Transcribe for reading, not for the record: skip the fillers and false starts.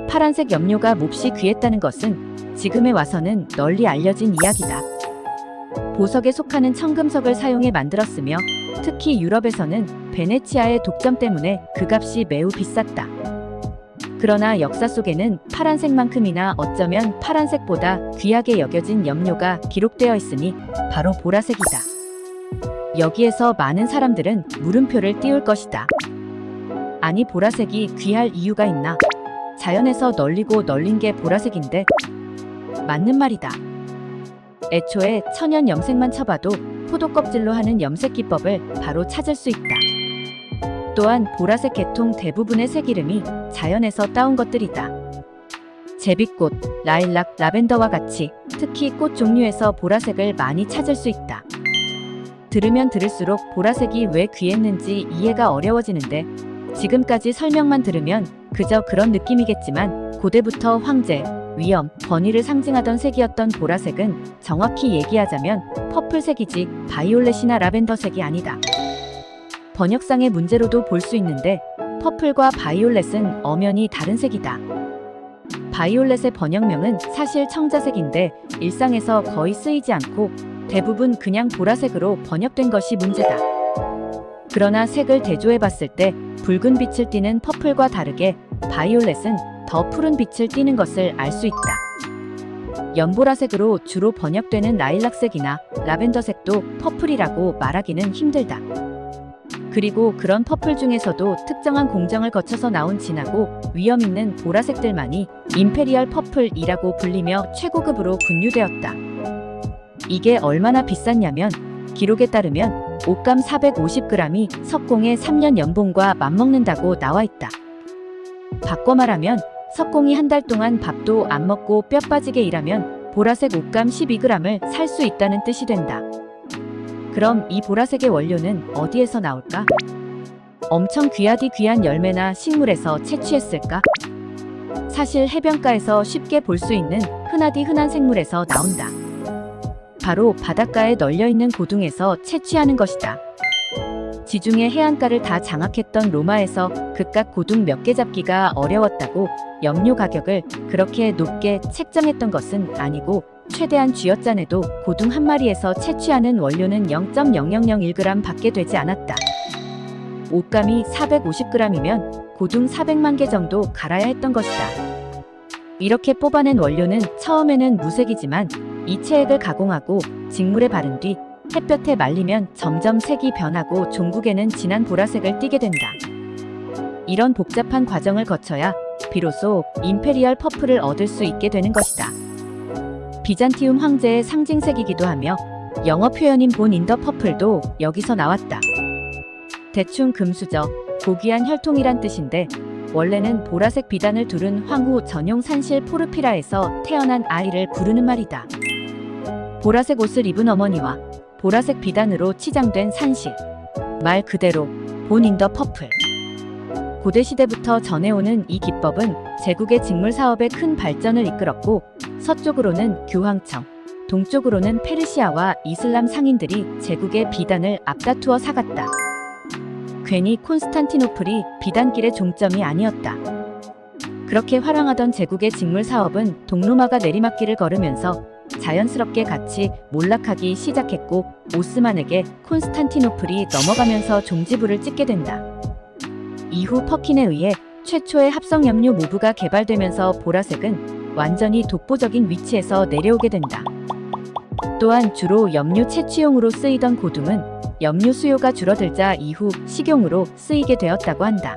파란색 염료가 몹시 귀했다는 것은 지금에 와서는 널리 알려진 이야기다. 보석에 속하는 청금석을 사용해 만들었으며 특히 유럽에서는 베네치아의 독점 때문에 그 값이 매우 비쌌다. 그러나 역사 속에는 파란색만큼이나 어쩌면 파란색보다 귀하게 여겨진 염료가 기록되어 있으니 바로 보라색이다. 여기에서 많은 사람들은 물음표를 띄울 것이다. 아니, 보라색이 귀할 이유가 있나? 자연에서 널리고 널린 게 보라색인데? 맞는 말이다. 애초에 천연 염색만 쳐봐도 포도껍질로 하는 염색 기법을 바로 찾을 수 있다. 또한 보라색 계통 대부분의 색 이름이 자연에서 따온 것들이다. 제비꽃, 라일락, 라벤더와 같이 특히 꽃 종류에서 보라색을 많이 찾을 수 있다. 들으면 들을수록 보라색이 왜 귀했는지 이해가 어려워지는데 지금까지 설명만 들으면 그저 그런 느낌이겠지만 고대부터 황제, 위엄, 권위를 상징하던 색이었던 보라색은 정확히 얘기하자면 퍼플색이지 바이올렛이나 라벤더색이 아니다. 번역상의 문제로도 볼 수 있는데 퍼플과 바이올렛은 엄연히 다른 색이다. 바이올렛의 번역명은 사실 청자색인데 일상에서 거의 쓰이지 않고 대부분 그냥 보라색으로 번역된 것이 문제다. 그러나 색을 대조해봤을 때 붉은 빛을 띠는 퍼플과 다르게 바이올렛은 더 푸른 빛을 띠는 것을 알 수 있다. 연보라색으로 주로 번역되는 라일락색이나 라벤더색도 퍼플이라고 말하기는 힘들다. 그리고 그런 퍼플 중에서도 특정한 공정을 거쳐서 나온 진하고 위험 있는 보라색들만이 임페리얼 퍼플이라고 불리며 최고급으로 분류되었다. 이게 얼마나 비쌌냐면 기록에 따르면 옷감 450g이 석공의 3년 연봉과 맞먹는다고 나와있다. 바꿔 말하면 석공이 한 달 동안 밥도 안 먹고 뼈 빠지게 일하면 보라색 옷감 12g을 살 수 있다는 뜻이 된다. 그럼 이 보라색의 원료는 어디에서 나올까? 엄청 귀하디 귀한 열매나 식물에서 채취했을까? 사실 해변가에서 쉽게 볼 수 있는 흔하디 흔한 생물에서 나온다. 바로 바닷가에 널려있는 고둥에서 채취하는 것이다. 지중해 해안가를 다 장악했던 로마에서 그깟 고둥 몇 개 잡기가 어려웠다고 염료 가격을 그렇게 높게 책정했던 것은 아니고 최대한 쥐어짜내도 고둥 한 마리에서 채취하는 원료는 0.0001g 밖에 되지 않았다. 옷감이 450g이면 고둥 400만 개 정도 갈아야 했던 것이다. 이렇게 뽑아낸 원료는 처음에는 무색이지만 이체액을 가공하고 직물에 바른 뒤 햇볕에 말리면 점점 색이 변하고 종국에는 진한 보라색을 띠게 된다. 이런 복잡한 과정을 거쳐야 비로소 임페리얼 퍼플을 얻을 수 있게 되는 것이다. 비잔티움 황제의 상징색이기도 하며 영어 표현인 본 인 더 퍼플도 여기서 나왔다. 대충 금수저, 고귀한 혈통이란 뜻인데 원래는 보라색 비단을 두른 황후 전용 산실 포르피라에서 태어난 아이를 부르는 말이다. 보라색 옷을 입은 어머니와 보라색 비단으로 치장된 산실, 말 그대로 본 인 더 퍼플. 고대시대부터 전해오는 이 기법은 제국의 직물 사업에 큰 발전을 이끌었고 서쪽으로는 교황청, 동쪽으로는 페르시아와 이슬람 상인들이 제국의 비단을 앞다투어 사갔다. 괜히 콘스탄티노플이 비단길의 종점이 아니었다. 그렇게 활황하던 제국의 직물 사업은 동로마가 내리막길을 걸으면서 자연스럽게 같이 몰락하기 시작했고 오스만에게 콘스탄티노플이 넘어가면서 종지부를 찍게 된다. 이후 퍼킨에 의해 최초의 합성염료 모브가 개발되면서 보라색은 완전히 독보적인 위치에서 내려오게 된다. 또한 주로 염료 채취용으로 쓰이던 고둥은 염료 수요가 줄어들자 이후 식용으로 쓰이게 되었다고 한다.